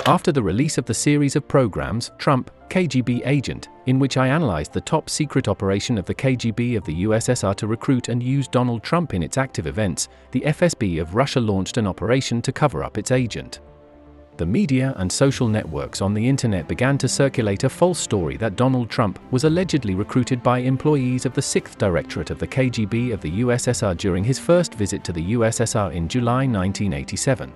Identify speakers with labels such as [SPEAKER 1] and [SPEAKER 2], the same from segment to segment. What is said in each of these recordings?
[SPEAKER 1] After the release of the series of programs, Trump, KGB Agent, in which I analyzed the top-secret operation of the KGB of the USSR to recruit and use Donald Trump in its active events, the FSB of Russia launched an operation to cover up its agent. The media and social networks on the internet began to circulate a false story that Donald Trump was allegedly recruited by employees of the 6th Directorate of the KGB of the USSR during his first visit to the USSR in July 1987.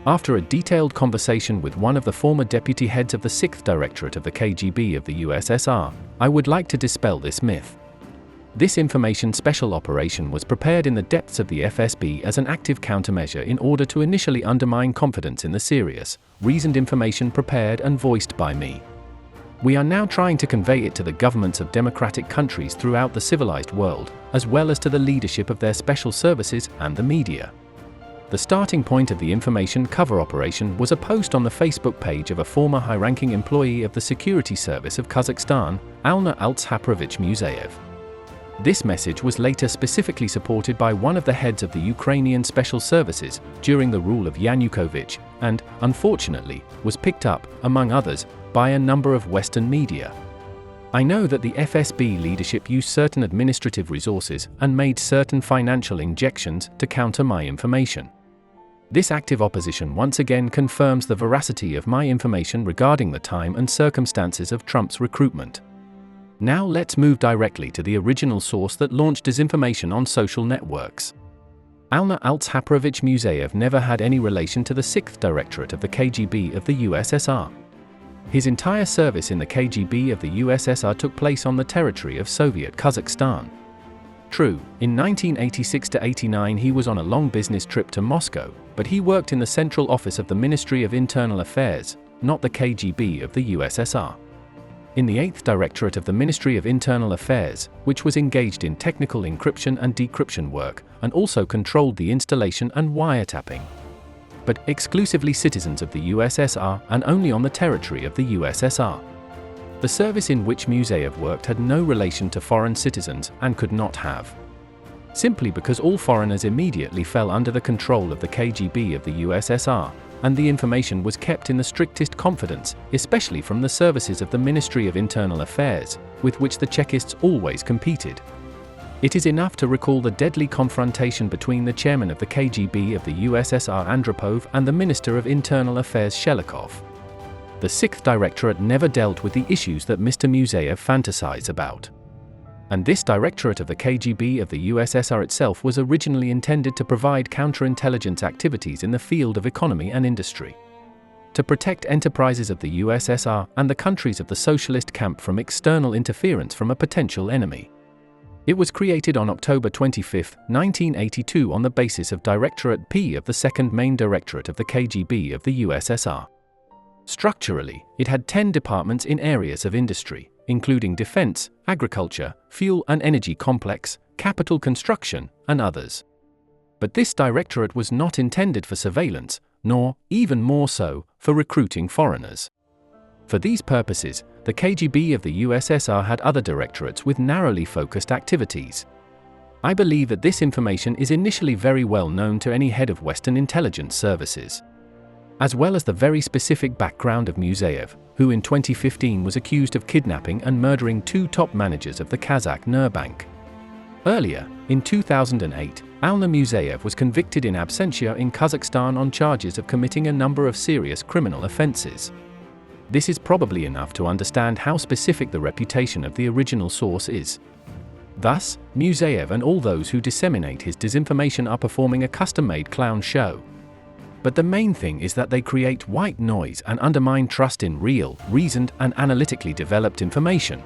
[SPEAKER 1] After a detailed conversation with one of the former deputy heads of the 6th Directorate of the KGB of the USSR, I would like to dispel this myth. This information special operation was prepared in the depths of the FSB as an active countermeasure in order to initially undermine confidence in the serious, reasoned information prepared and voiced by me. We are now trying to convey it to the governments of democratic countries throughout the civilized world, as well as to the leadership of their special services and the media. The starting point of the information cover operation was a post on the Facebook page of a former high-ranking employee of the security service of Kazakhstan, Aleksandr Musayev. This message was later specifically supported by one of the heads of the Ukrainian special services during the rule of Yanukovych, and, unfortunately, was picked up, among others, by a number of Western media. I know that the FSB leadership used certain administrative resources and made certain financial injections to counter my information. This active opposition once again confirms the veracity of my information regarding the time and circumstances of Trump's recruitment. Now let's move directly to the original source that launched disinformation on social networks. Aleksandr Musayev never had any relation to the 6th Directorate of the KGB of the USSR. His entire service in the KGB of the USSR took place on the territory of Soviet Kazakhstan. True, in 1986–89 he was on a long business trip to Moscow, but he worked in the central office of the Ministry of Internal Affairs, not the KGB of the USSR. In the 8th Directorate of the Ministry of Internal Affairs, which was engaged in technical encryption and decryption work, and also controlled the installation and wiretapping. But exclusively citizens of the USSR and only on the territory of the USSR. The service in which Musayev worked had no relation to foreign citizens and could not have. Simply because all foreigners immediately fell under the control of the KGB of the USSR, and the information was kept in the strictest confidence, especially from the services of the Ministry of Internal Affairs, with which the Chekists always competed. It is enough to recall the deadly confrontation between the chairman of the KGB of the USSR Andropov and the Minister of Internal Affairs Shelikov. The 6th Directorate never dealt with the issues that Mr. Musayev fantasized about. And this Directorate of the KGB of the USSR itself was originally intended to provide counterintelligence activities in the field of economy and industry. To protect enterprises of the USSR and the countries of the socialist camp from external interference from a potential enemy. It was created on October 25, 1982 on the basis of Directorate P of the second main directorate of the KGB of the USSR. Structurally, it had 10 departments in areas of industry, including defense, agriculture, fuel and energy complex, capital construction, and others. But this directorate was not intended for surveillance, nor, even more so, for recruiting foreigners. For these purposes, the KGB of the USSR had other directorates with narrowly focused activities. I believe that this information is initially very well known to any head of Western intelligence services. As well as the very specific background of Musayev, who in 2015 was accused of kidnapping and murdering 2 top managers of the Kazakh Nerbank. Earlier, in 2008, Aleksandr Musayev was convicted in absentia in Kazakhstan on charges of committing a number of serious criminal offenses. This is probably enough to understand how specific the reputation of the original source is. Thus, Musayev and all those who disseminate his disinformation are performing a custom-made clown show. But the main thing is that they create white noise and undermine trust in real, reasoned and analytically developed information.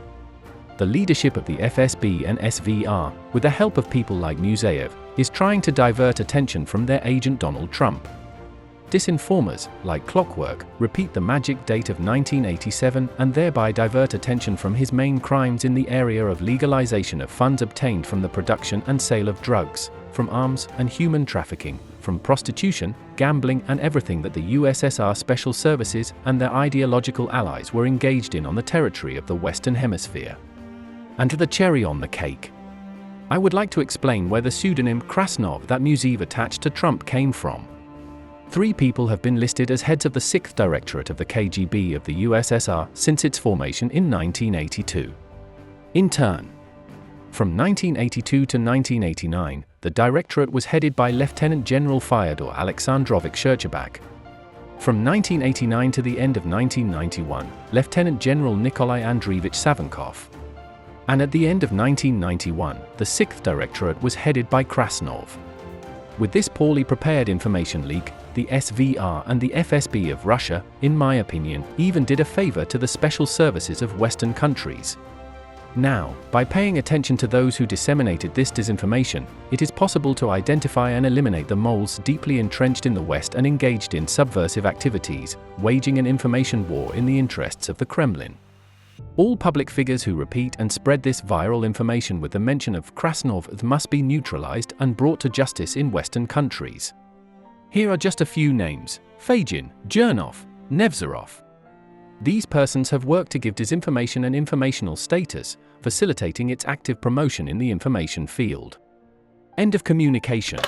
[SPEAKER 1] The leadership of the FSB and SVR, with the help of people like Musayev, is trying to divert attention from their agent Donald Trump. Disinformers, like clockwork, repeat the magic date of 1987 and thereby divert attention from his main crimes in the area of legalization of funds obtained from the production and sale of drugs, from arms and human trafficking, from prostitution, gambling and everything that the USSR special services and their ideological allies were engaged in on the territory of the Western Hemisphere. And the cherry on the cake. I would like to explain where the pseudonym Krasnov that Musayev attached to Trump came from. 3 people have been listed as heads of the 6th Directorate of the KGB of the USSR since its formation in 1982. In turn, from 1982 to 1989, the Directorate was headed by Lieutenant General Fyodor Alexandrovich Shcherbak. From 1989 to the end of 1991, Lieutenant General Nikolai Andreevich Savinkov. And at the end of 1991, the 6th Directorate was headed by Krasnov. With this poorly prepared information leak, the SVR and the FSB of Russia, in my opinion, even did a favor to the special services of Western countries. Now, by paying attention to those who disseminated this disinformation, it is possible to identify and eliminate the moles deeply entrenched in the West and engaged in subversive activities, waging an information war in the interests of the Kremlin. All public figures who repeat and spread this viral information with the mention of Krasnov must be neutralized and brought to justice in Western countries. Here are just a few names: Fagin, Jernov, Nevzorov. These persons have worked to give disinformation an informational status, facilitating its active promotion in the information field. End of communication.